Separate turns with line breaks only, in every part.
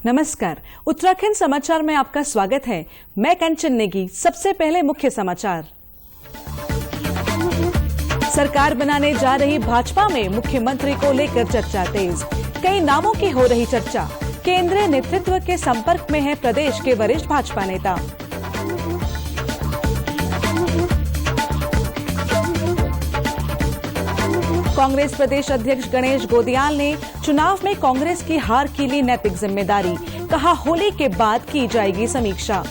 नमस्कार, उत्तराखंड समाचार में आपका स्वागत है। मैं कंचन नेगी। सबसे पहले मुख्य समाचार। सरकार बनाने जा रही भाजपा में मुख्यमंत्री को लेकर चर्चा तेज। कई नामों की हो रही चर्चा। केंद्रीय नेतृत्व के संपर्क में है प्रदेश के वरिष्ठ भाजपा नेता। कांग्रेस प्रदेश अध्यक्ष गणेश गोदियाल ने चुनाव में कांग्रेस की हार की ली नैतिक जिम्मेदारी। कहा, होली के बाद की जाएगी समीक्षा।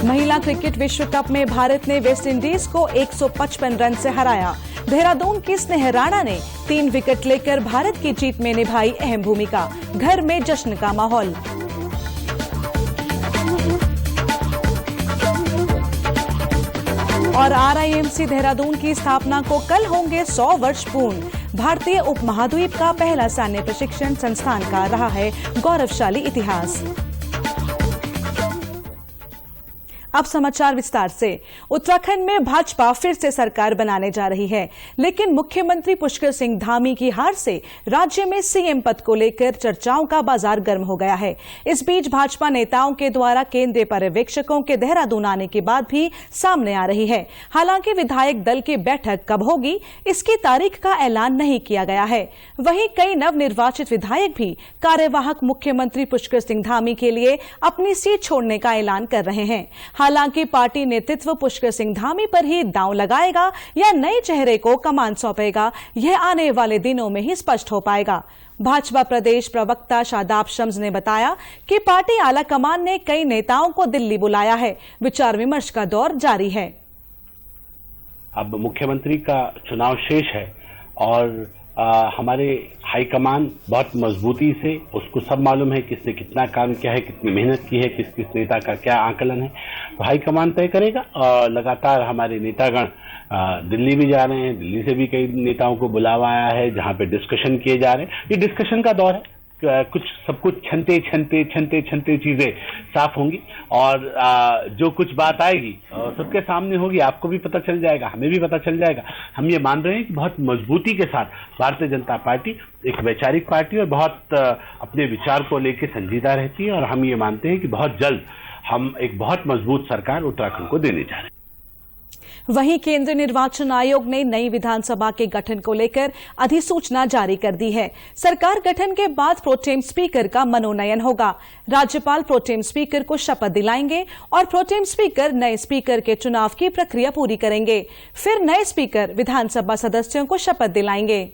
महिला क्रिकेट विश्व कप में भारत ने वेस्टइंडीज को 155 रन से हराया। देहरादून की स्नेह राणा ने 3 विकेट लेकर भारत की जीत में निभाई अहम भूमिका। घर में जश्न का माहौल। और RIMC देहरादून की स्थापना को कल होंगे 100 वर्ष पूर्ण। भारतीय उपमहाद्वीप का पहला सैन्य प्रशिक्षण संस्थान का रहा है गौरवशाली इतिहास। अब समाचार विस्तार से। उत्तराखंड में भाजपा फिर से सरकार बनाने जा रही है, लेकिन मुख्यमंत्री पुष्कर सिंह धामी की हार से राज्य में CM पद को लेकर चर्चाओं का बाजार गर्म हो गया है। इस बीच भाजपा नेताओं के द्वारा केंद्रीय पर्यवेक्षकों के देहरादून आने की बात भी सामने आ रही है। हालांकि विधायक दल की बैठक कब होगी, इसकी तारीख का ऐलान नहीं किया गया है। वहीं कई नवनिर्वाचित विधायक भी कार्यवाहक मुख्यमंत्री पुष्कर सिंह धामी के लिए अपनी सीट छोड़ने का ऐलान कर रहे हैं। हालांकि पार्टी नेतृत्व पुष्कर सिंह धामी पर ही दांव लगाएगा या नए चेहरे को कमान सौंपेगा, यह आने वाले दिनों में ही स्पष्ट हो पाएगा। भाजपा प्रदेश प्रवक्ता शादाब शम्स ने बताया कि पार्टी आलाकमान ने कई नेताओं को दिल्ली बुलाया है। विचार विमर्श का दौर जारी है।
अब मुख्यमंत्री का चुनाव शेष है और हमारे हाईकमान बहुत मजबूती से, उसको सब मालूम है किसने कितना काम किया है, कितनी मेहनत की है, किस किस नेता का क्या आकलन है, तो हाईकमान तय करेगा। और लगातार हमारे नेतागण दिल्ली भी जा रहे हैं। दिल्ली से भी कई नेताओं को बुलावा आया है जहां पे डिस्कशन किए जा रहे हैं। ये डिस्कशन का दौर है। सब कुछ छनते चीजें साफ होंगी और जो कुछ बात आएगी सबके सामने होगी। आपको भी पता चल जाएगा, हमें भी पता चल जाएगा। हम ये मान रहे हैं कि बहुत मजबूती के साथ भारतीय जनता पार्टी एक वैचारिक पार्टी और बहुत अपने विचार को लेकर संजीदा रहती है, और हम ये मानते हैं कि बहुत जल्द हम एक बहुत मजबूत सरकार उत्तराखंड को देने जा रहे हैं।
वहीं केंद्रीय निर्वाचन आयोग ने नई विधानसभा के गठन को लेकर अधिसूचना जारी कर दी है। सरकार गठन के बाद प्रोटेम स्पीकर का मनोनयन होगा। राज्यपाल प्रोटेम स्पीकर को शपथ दिलाएंगे और प्रोटेम स्पीकर नए स्पीकर के चुनाव की प्रक्रिया पूरी करेंगे। फिर नए स्पीकर विधानसभा सदस्यों को शपथ दिलाएंगे।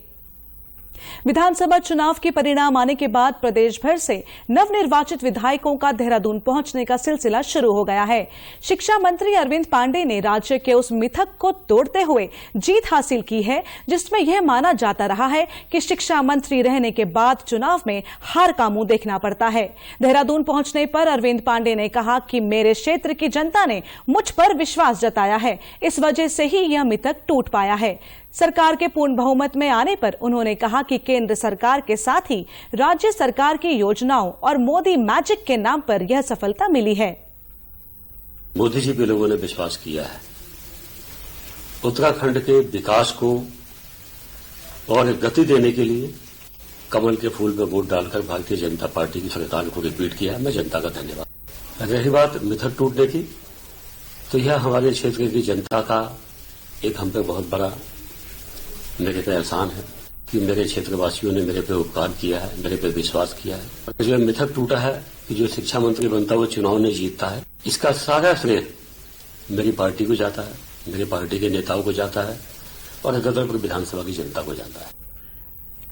विधानसभा चुनाव के परिणाम आने के बाद प्रदेश भर से नवनिर्वाचित विधायकों का देहरादून पहुंचने का सिलसिला शुरू हो गया है। शिक्षा मंत्री अरविंद पांडे ने राज्य के उस मिथक को तोड़ते हुए जीत हासिल की है जिसमें यह माना जाता रहा है कि शिक्षा मंत्री रहने के बाद चुनाव में हार का मुंह देखना पड़ता है। देहरादून पहुंचने पर अरविंद पांडे ने कहा कि मेरे क्षेत्र की जनता ने मुझ पर विश्वास जताया है, इस वजह से ही यह मिथक टूट पाया है। सरकार के पूर्ण बहुमत में आने पर उन्होंने कहा कि केंद्र सरकार के साथ ही राज्य सरकार की योजनाओं और मोदी मैजिक के नाम पर यह सफलता मिली है।
मोदी जी पे लोगों ने विश्वास किया है। उत्तराखंड के विकास को और गति देने के लिए कमल के फूल पर वोट डालकर भारतीय जनता पार्टी की सरकार को रिपीट किया। मैं जनता का धन्यवाद। रही बात मिथक टूटने की, तो यह हमारे क्षेत्र की जनता का एक हम पे बहुत बड़ा मेरे पे एहसान है कि मेरे क्षेत्रवासियों ने मेरे पे उपकार किया है, मेरे पे विश्वास किया है। जो मिथक टूटा है कि जो शिक्षा मंत्री बनता है वो चुनाव नहीं जीतता है, इसका सारा श्रेय मेरी पार्टी को जाता है, मेरी पार्टी के नेताओं को जाता है और गदरपुर विधानसभा की जनता को जाता है।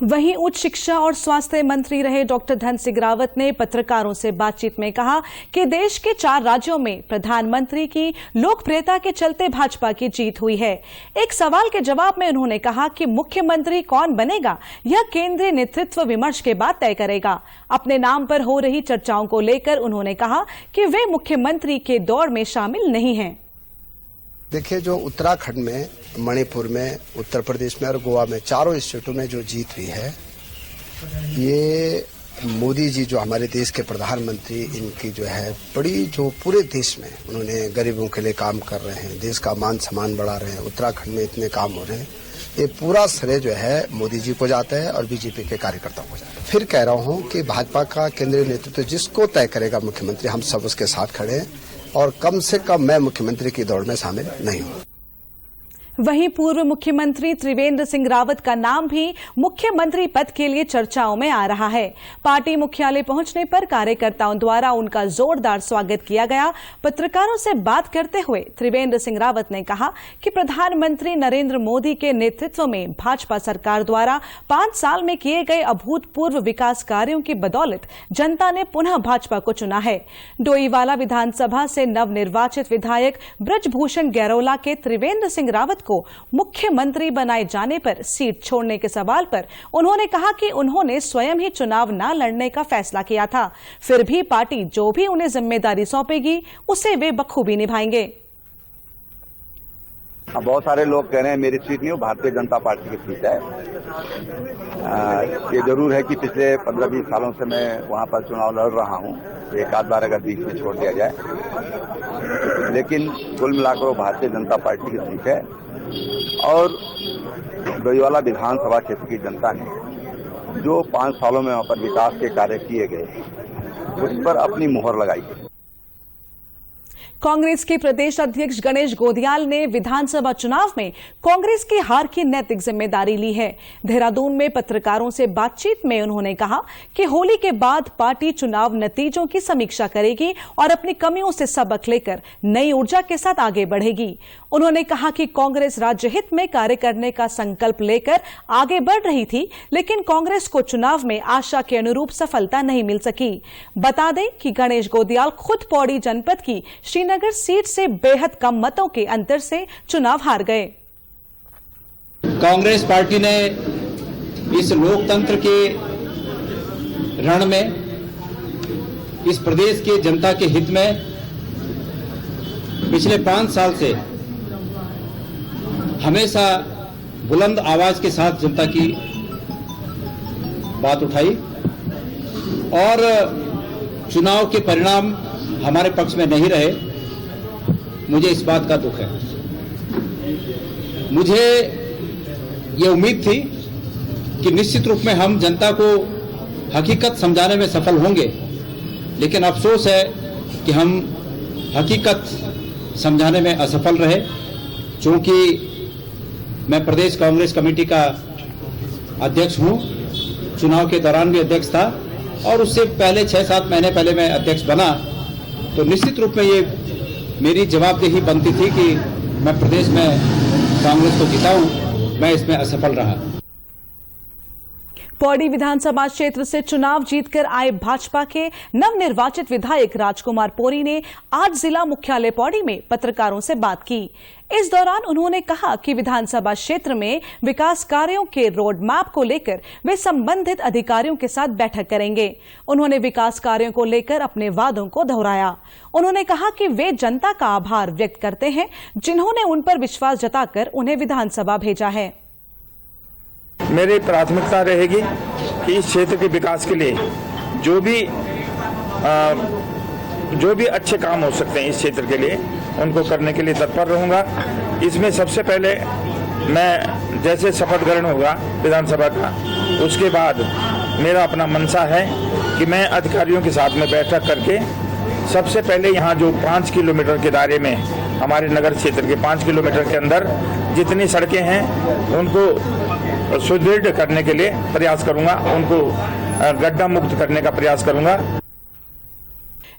वहीं उच्च शिक्षा और स्वास्थ्य मंत्री रहे डॉक्टर धन सिंह रावत ने पत्रकारों से बातचीत में कहा कि देश के 4 राज्यों में प्रधानमंत्री की लोकप्रियता के चलते भाजपा की जीत हुई है। एक सवाल के जवाब में उन्होंने कहा कि मुख्यमंत्री कौन बनेगा यह केंद्रीय नेतृत्व विमर्श के बाद तय करेगा। अपने नाम पर हो रही चर्चाओं को लेकर उन्होंने कहा कि वे मुख्यमंत्री के दौड़ में शामिल नहीं हैं।
देखिए, जो उत्तराखंड में, मणिपुर में, उत्तर प्रदेश में और गोवा में 4 स्टेटों में जो जीत हुई है, ये मोदी जी जो हमारे देश के प्रधानमंत्री, इनकी जो है बड़ी जो पूरे देश में उन्होंने गरीबों के लिए काम कर रहे हैं, देश का मान सम्मान बढ़ा रहे हैं, उत्तराखंड में इतने काम हो रहे हैं, ये पूरा श्रेय जो है मोदी जी को जाता है और बीजेपी के कार्यकर्ताओं को जाता है। फिर कह रहा हूं कि भाजपा का केंद्रीय नेतृत्व जिसको तय करेगा मुख्यमंत्री, हम सब उसके साथ खड़े हैं और कम से कम मैं मुख्यमंत्री की दौड़ में शामिल नहीं हूं।
वहीं पूर्व मुख्यमंत्री त्रिवेंद्र सिंह रावत का नाम भी मुख्यमंत्री पद के लिए चर्चाओं में आ रहा है। पार्टी मुख्यालय पहुंचने पर कार्यकर्ताओं द्वारा उनका जोरदार स्वागत किया गया। पत्रकारों से बात करते हुए त्रिवेंद्र सिंह रावत ने कहा कि प्रधानमंत्री नरेंद्र मोदी के नेतृत्व में भाजपा सरकार द्वारा 5 साल में किए गए अभूतपूर्व विकास कार्यों की बदौलत जनता ने पुनः भाजपा को चुना है। डोईवाला विधानसभा से नवनिर्वाचित विधायक ब्रजभूषण गैरोला के त्रिवेंद्र सिंह रावत को मुख्यमंत्री बनाए जाने पर सीट छोड़ने के सवाल पर उन्होंने कहा कि उन्होंने स्वयं ही चुनाव न लड़ने का फैसला किया था, फिर भी पार्टी जो भी उन्हें जिम्मेदारी सौंपेगी उसे वे बखूबी निभाएंगे।
बहुत सारे लोग कह रहे हैं मेरी सीट नहीं, वो भारतीय जनता पार्टी की सीट है। ये जरूर है कि पिछले 15-20 सालों से मैं वहां पर चुनाव लड़ रहा हूं, एक आध बार अगर बीच में छोड़ दिया जाए, लेकिन कुल मिलाकर वो भारतीय जनता पार्टी की सीट है। और डोईवाला विधानसभा क्षेत्र की जनता ने जो 5 सालों में वहां पर विकास के कार्य किए गए, उस पर अपनी मोहर लगाई है।
कांग्रेस के प्रदेश अध्यक्ष गणेश गोदियाल ने विधानसभा चुनाव में कांग्रेस की हार की नैतिक जिम्मेदारी ली है। देहरादून में पत्रकारों से बातचीत में उन्होंने कहा कि होली के बाद पार्टी चुनाव नतीजों की समीक्षा करेगी और अपनी कमियों से सबक लेकर नई ऊर्जा के साथ आगे बढ़ेगी। उन्होंने कहा कि कांग्रेस राज्य हित में कार्य करने का संकल्प लेकर आगे बढ़ रही थी, लेकिन कांग्रेस को चुनाव में आशा के अनुरूप सफलता नहीं मिल सकी। बता दें कि गणेश गोदियाल खुद पौड़ी जनपद की श्रीनगर सीट से बेहद कम मतों के अंतर से चुनाव हार गए।
कांग्रेस पार्टी ने इस लोकतंत्र के रण में, इस प्रदेश के जनता के हित में पिछले 5 साल से हमेशा बुलंद आवाज के साथ जनता की बात उठाई और चुनाव के परिणाम हमारे पक्ष में नहीं रहे। मुझे इस बात का दुख है। मुझे ये उम्मीद थी कि निश्चित रूप में हम जनता को हकीकत समझाने में सफल होंगे, लेकिन अफसोस है कि हम हकीकत समझाने में असफल रहे। क्योंकि मैं प्रदेश कांग्रेस कमेटी का अध्यक्ष हूं, चुनाव के दौरान भी अध्यक्ष था और उससे पहले 6-7 महीने पहले मैं अध्यक्ष बना, तो निश्चित रूप में ये मेरी जवाबदेही बनती थी कि मैं प्रदेश में कांग्रेस को जिताऊं। मैं इसमें असफल रहा।
पौड़ी विधानसभा क्षेत्र से चुनाव जीतकर आए भाजपा के नवनिर्वाचित विधायक राजकुमार पोरी ने आज जिला मुख्यालय पौड़ी में पत्रकारों से बात की। इस दौरान उन्होंने कहा कि विधानसभा क्षेत्र में विकास कार्यों के रोड मैप को लेकर वे संबंधित अधिकारियों के साथ बैठक करेंगे। उन्होंने विकास कार्यों को लेकर अपने वादों को दोहराया। उन्होंने कहा कि वे जनता का आभार व्यक्त करते हैं जिन्होंने उन पर विश्वास जताकर उन्हें विधानसभा भेजा है।
मेरी प्राथमिकता रहेगी कि इस क्षेत्र के विकास के लिए जो भी अच्छे काम हो सकते हैं इस क्षेत्र के लिए, उनको करने के लिए तत्पर रहूंगा। इसमें सबसे पहले मैं जैसे शपथ ग्रहण होगा विधानसभा का, उसके बाद मेरा अपना मनसा है कि मैं अधिकारियों के साथ में बैठक करके सबसे पहले यहाँ जो 5 किलोमीटर के दायरे में हमारे नगर क्षेत्र के 5 किलोमीटर के अंदर जितनी सड़कें हैं उनको सुदृढ़ करने के लिए प्रयास करूंगा, उनको गड्ढा मुक्त करने का प्रयास करूंगा।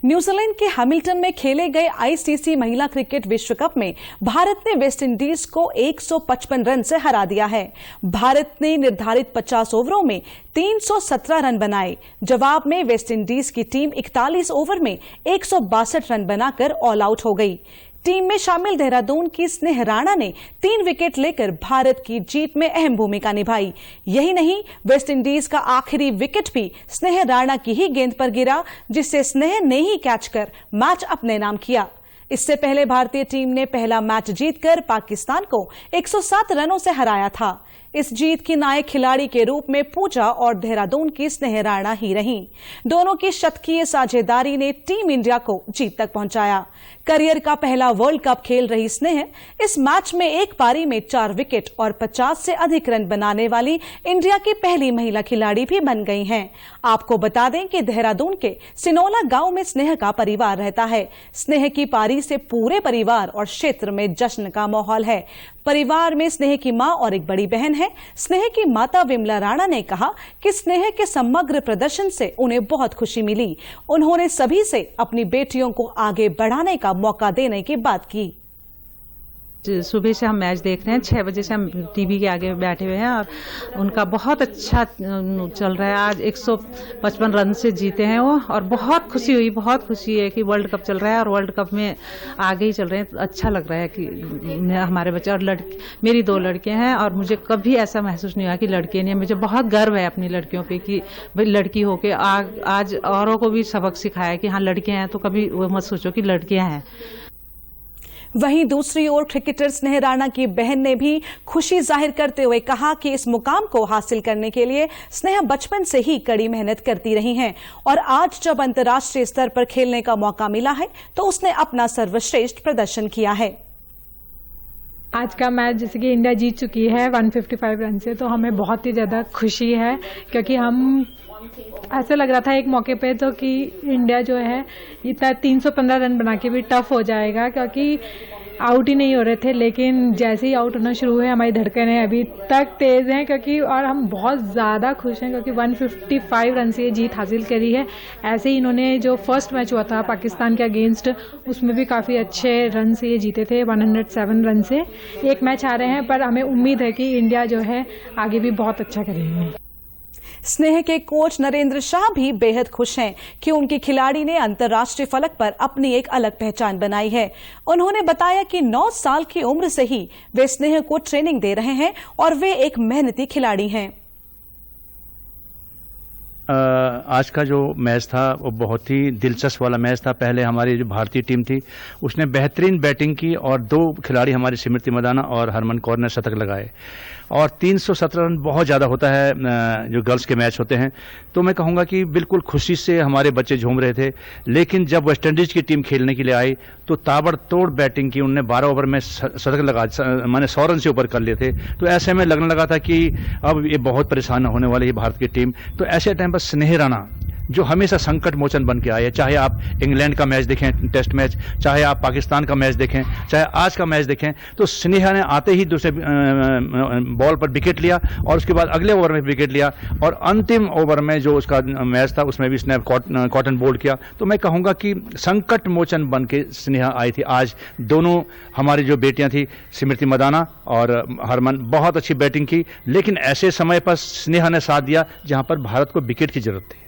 न्यूजीलैंड के हैमिल्टन में खेले गए आईसीसी महिला क्रिकेट विश्व कप में भारत ने वेस्टइंडीज को 155 रन से हरा दिया है। भारत ने निर्धारित 50 ओवरों में 317 रन बनाए। जवाब में वेस्टइंडीज की टीम 41 ओवर में 162 रन बनाकर ऑल आउट हो गई। टीम में शामिल देहरादून की स्नेह राणा ने 3 विकेट लेकर भारत की जीत में अहम भूमिका निभाई। यही नहीं, वेस्टइंडीज का आखिरी विकेट भी स्नेह राणा की ही गेंद पर गिरा, जिससे स्नेह ने ही कैच कर मैच अपने नाम किया। इससे पहले भारतीय टीम ने पहला मैच जीतकर पाकिस्तान को 107 रनों से हराया था। इस जीत की नायक खिलाड़ी के रूप में पूजा और देहरादून की स्नेह राणा ही रहीं। दोनों की शतकीय साझेदारी ने टीम इंडिया को जीत तक पहुंचाया। करियर का पहला वर्ल्ड कप खेल रही स्नेह इस मैच में एक पारी में 4 विकेट और 50 से अधिक रन बनाने वाली इंडिया की पहली महिला खिलाड़ी भी बन गई हैं। आपको बता दें कि देहरादून के सिनोला गांव में स्नेह का परिवार रहता है। स्नेह की पारी से पूरे परिवार और क्षेत्र में जश्न का माहौल है। परिवार में स्नेह की मां और एक बड़ी बहन है। स्नेह की माता विमला राणा ने कहा कि स्नेह के समग्र प्रदर्शन से उन्हें बहुत खुशी मिली। उन्होंने सभी से अपनी बेटियों को आगे बढ़ाने का मौका देने की बात की।
सुबह से हम मैच देख रहे हैं, 6 बजे से हम टीवी के आगे बैठे हुए हैं और उनका बहुत अच्छा चल रहा है। आज 155 रन से जीते हैं वो और बहुत खुशी हुई, बहुत खुशी है कि वर्ल्ड कप चल रहा है और वर्ल्ड कप में आगे ही चल रहे हैं। अच्छा लग रहा है कि हमारे बच्चे और मेरी 2 लड़कियां हैं और मुझे कभी ऐसा महसूस नहीं हुआ कि लड़के नहीं। मुझे बहुत गर्व है अपनी लड़कियों पे कि भाई लड़की होके आज औरों को भी सबक सिखाया कि हाँ लड़कियां हैं, तो कभी वो मत सोचो कि लड़कियां हैं।
वहीं दूसरी ओर क्रिकेटर स्नेह राणा की बहन ने भी खुशी जाहिर करते हुए कहा कि इस मुकाम को हासिल करने के लिए स्नेह बचपन से ही कड़ी मेहनत करती रही हैं और आज जब अंतर्राष्ट्रीय स्तर पर खेलने का मौका मिला है तो उसने अपना सर्वश्रेष्ठ प्रदर्शन किया है।
आज का मैच जैसे कि इंडिया जीत चुकी है 155 रन से, तो हमें बहुत ही ज्यादा खुशी है क्योंकि हम ऐसा लग रहा था एक मौके पे तो कि इंडिया जो है इतना 315 रन बना के भी टफ हो जाएगा क्योंकि आउट ही नहीं हो रहे थे। लेकिन जैसे ही आउट होना शुरू हुए हमारी धड़कनें अभी तक तेज हैं क्योंकि और हम बहुत ज़्यादा खुश हैं क्योंकि 155 रन से ये जीत हासिल करी है। ऐसे ही इन्होंने जो फर्स्ट मैच हुआ था पाकिस्तान के अगेंस्ट, उसमें भी काफ़ी अच्छे रन से ये जीते थे 107 रन से। एक मैच आ रहे हैं पर हमें उम्मीद है कि इंडिया जो है आगे भी बहुत अच्छा करेंगे।
स्नेह के कोच नरेंद्र शाह भी बेहद खुश हैं कि उनकी खिलाड़ी ने अंतर्राष्ट्रीय फलक पर अपनी एक अलग पहचान बनाई है। उन्होंने बताया कि 9 साल की उम्र से ही वे स्नेह को ट्रेनिंग दे रहे हैं और वे एक मेहनती खिलाड़ी हैं।
आज का जो मैच था वो बहुत ही दिलचस्प वाला मैच था। पहले हमारी जो भारतीय टीम थी उसने बेहतरीन बैटिंग की और 2 खिलाड़ी हमारी स्मृति मदाना और हरमन कौर ने शतक लगाए और 317 रन बहुत ज़्यादा होता है जो गर्ल्स के मैच होते हैं। तो मैं कहूँगा कि बिल्कुल खुशी से हमारे बच्चे झूम रहे थे। लेकिन जब वेस्ट इंडीज की टीम खेलने के लिए आई तो ताबड़तोड़ बैटिंग की। उनने 12 ओवर में शतक लगा, मैंने 100 रन से ऊपर कर लिए थे। तो ऐसे में लगने लगा था कि अब ये बहुत परेशान होने वाली है भारत की टीम। तो ऐसे टाइम पर स्नेह राणा जो हमेशा संकट मोचन बन के आए, चाहे आप इंग्लैंड का मैच देखें टेस्ट मैच, चाहे आप पाकिस्तान का मैच देखें, चाहे आज का मैच देखें, तो स्नेहा ने आते ही दूसरे बॉल पर विकेट लिया और उसके बाद अगले ओवर में विकेट लिया और अंतिम ओवर में जो उसका मैच था उसमें भी उसने कॉटन बोल्ड किया। तो मैं कहूँगा कि संकट मोचन बन के स्नेहा आई थी। आज दोनों हमारी जो बेटियां थी स्मृति मदाना और हरमन बहुत अच्छी बैटिंग की, लेकिन ऐसे समय पर स्नेहा ने साथ दिया जहां पर भारत को विकेट की जरूरत थी।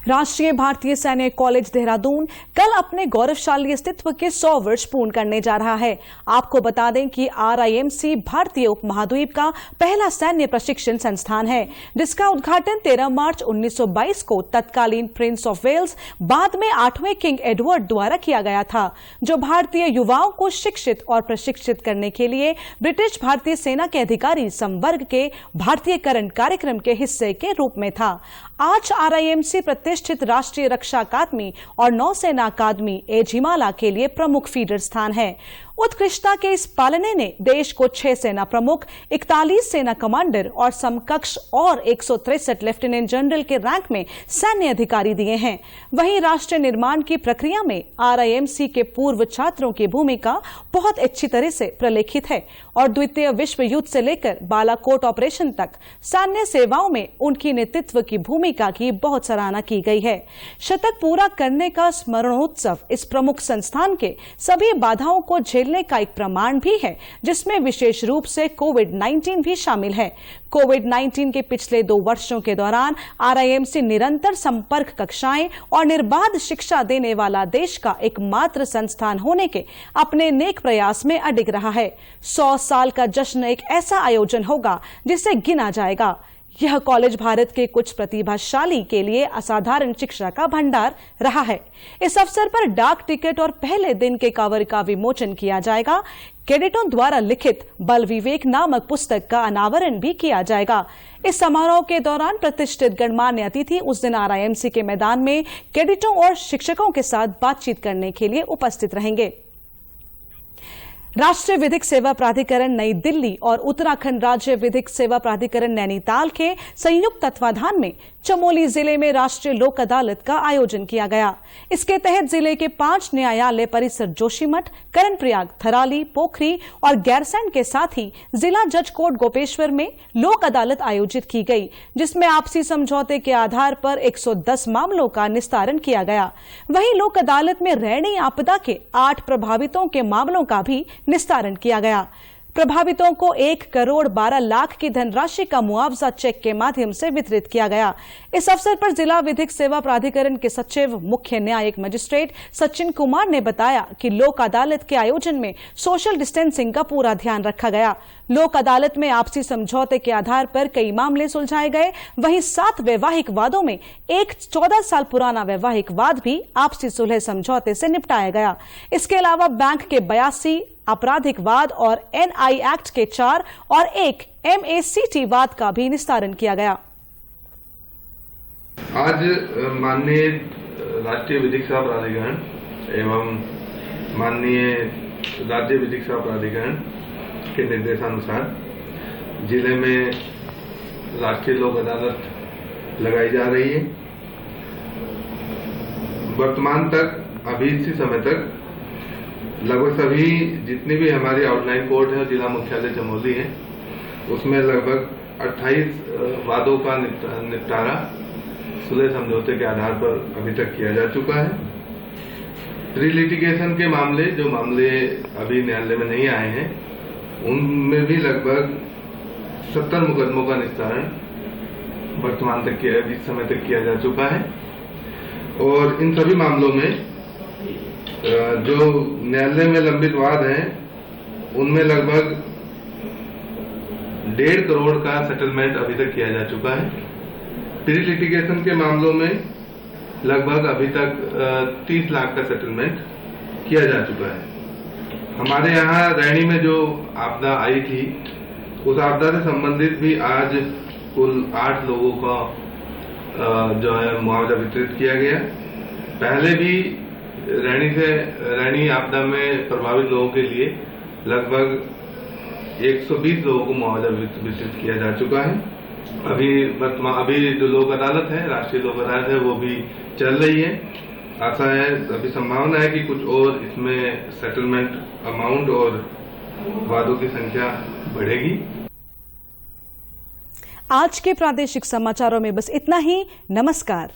राष्ट्रीय भारतीय सैन्य कॉलेज देहरादून कल अपने गौरवशाली अस्तित्व के 100 वर्ष पूर्ण करने जा रहा है। आपको बता दें कि RIMC भारतीय उपमहाद्वीप का पहला सैन्य प्रशिक्षण संस्थान है, जिसका उद्घाटन 13 मार्च 1922 को तत्कालीन प्रिंस ऑफ वेल्स, बाद में 8वें किंग एडवर्ड द्वारा किया गया था, जो भारतीय युवाओं को शिक्षित और प्रशिक्षित करने के लिए ब्रिटिश भारतीय सेना के अधिकारी संवर्ग के भारतीयकरण कार्यक्रम के हिस्से के रूप में था। आज RIMC प्रतिष्ठित राष्ट्रीय रक्षा अकादमी और नौसेना अकादमी एझिमाला के लिए प्रमुख फीडर स्थान है। उत्कृष्टता के इस पालने ने देश को 6 सेना प्रमुख, 41 सेना कमांडर और समकक्ष और 163 लेफ्टिनेंट जनरल के रैंक में सैन्य अधिकारी दिए हैं। वहीं राष्ट्र निर्माण की प्रक्रिया में RIMC के पूर्व छात्रों की भूमिका बहुत अच्छी तरह से प्रलेखित है और द्वितीय विश्व युद्ध से लेकर बालाकोट ऑपरेशन तक सैन्य सेवाओं में उनकी नेतृत्व की भूमिका की बहुत सराहना की गई है। शतक पूरा करने का स्मरणोत्सव इस प्रमुख संस्थान के सभी बाधाओं को झेलने का एक प्रमाण भी है, जिसमें विशेष रूप से कोविड-19 भी शामिल है। कोविड-19 के पिछले 2 वर्षों के दौरान RIMC निरंतर संपर्क कक्षाएं और निर्बाध शिक्षा देने वाला देश का एकमात्र संस्थान होने के अपने नेक प्रयास में अडिग रहा है। 100 साल का जश्न एक ऐसा आयोजन होगा जिसे गिना जाएगा। यह कॉलेज भारत के कुछ प्रतिभाशाली के लिए असाधारण शिक्षा का भंडार रहा है। इस अवसर पर डाक टिकट और पहले दिन के कवर का विमोचन किया जाएगा। कैडेटों द्वारा लिखित बल विवेक नामक पुस्तक का अनावरण भी किया जाएगा। इस समारोह के दौरान प्रतिष्ठित गणमान्य अतिथि उस दिन RIMC के मैदान में कैडेटों और शिक्षकों के साथ बातचीत करने के लिए उपस्थित रहेंगे। राष्ट्रीय विधिक सेवा प्राधिकरण नई दिल्ली और उत्तराखंड राज्य विधिक सेवा प्राधिकरण नैनीताल के संयुक्त तत्वाधान में चमोली जिले में राष्ट्रीय लोक अदालत का आयोजन किया गया। इसके तहत जिले के 5 न्यायालय परिसर जोशीमठ, करणप्रयाग, थराली, पोखरी और गैरसैंण के साथ ही जिला जज कोर्ट गोपेश्वर में लोक अदालत आयोजित की गई, जिसमें आपसी समझौते के आधार पर 110 मामलों का निस्तारण किया गया। वहीं लोक अदालत में रैणी आपदा के 8 प्रभावितों के मामलों का भी निस्तारण किया गया। प्रभावितों को 1 करोड़ 12 लाख की धनराशि का मुआवजा चेक के माध्यम से वितरित किया गया। इस अवसर पर जिला विधिक सेवा प्राधिकरण के सचिव मुख्य न्यायिक मजिस्ट्रेट सचिन कुमार ने बताया कि लोक अदालत के आयोजन में सोशल डिस्टेंसिंग का पूरा ध्यान रखा गया। लोक अदालत में आपसी समझौते के आधार पर कई मामले सुलझाए गए। वहीं 7 वैवाहिक वादों में एक 14 साल पुराना वैवाहिक वाद भी आपसी सुलह समझौते से निपटाया गया। इसके अलावा बैंक के 82 आपराधिक वाद और NI एक्ट के 4 और 1 MACT वाद का भी निस्तारण किया गया।
आज माननीय राष्ट्रीय विधिक सेवा प्राधिकरण एवं माननीय राज्य विधिक सेवा प्राधिकरण के निर्देशानुसार जिले में राष्ट्रीय लोक अदालत लगाई जा रही है। वर्तमान तक अभी इसी समय तक लगभग सभी जितनी भी हमारी आउटलाइन कोर्ट है जिला मुख्यालय चमोली है, उसमें लगभग 28 वादों का निपटारा सुलह समझौते के आधार पर अभी तक किया जा चुका है। प्री लिटिगेशन के मामले, जो मामले अभी न्यायालय में नहीं आए हैं, उनमें भी लगभग 70 मुकदमों का निस्तारण वर्तमान तक इस समय तक किया जा चुका है। और इन सभी मामलों में जो न्यायालय में लंबित वाद हैं, उनमें लगभग 1.5 करोड़ का सेटलमेंट अभी तक किया जा चुका है। प्री लिटिगेशन के मामलों में लगभग अभी तक 30 लाख का सेटलमेंट किया जा चुका है। हमारे यहाँ रैणी में जो आपदा आई थी, उस आपदा से संबंधित भी आज कुल 8 लोगों का जो है मुआवजा वितरित किया गया। पहले भी रैणी आपदा में प्रभावित लोगों के लिए लगभग 120 लोगों को मुआवजा वितरित किया जा चुका है। अभी जो लोक अदालत है, राष्ट्रीय लोक अदालत है, वो भी चल रही है। आशा है, अभी संभावना है कि कुछ और इसमें सेटलमेंट अमाउंट और वादों की संख्या बढ़ेगी।
आज के प्रादेशिक समाचारों में बस इतना ही। नमस्कार।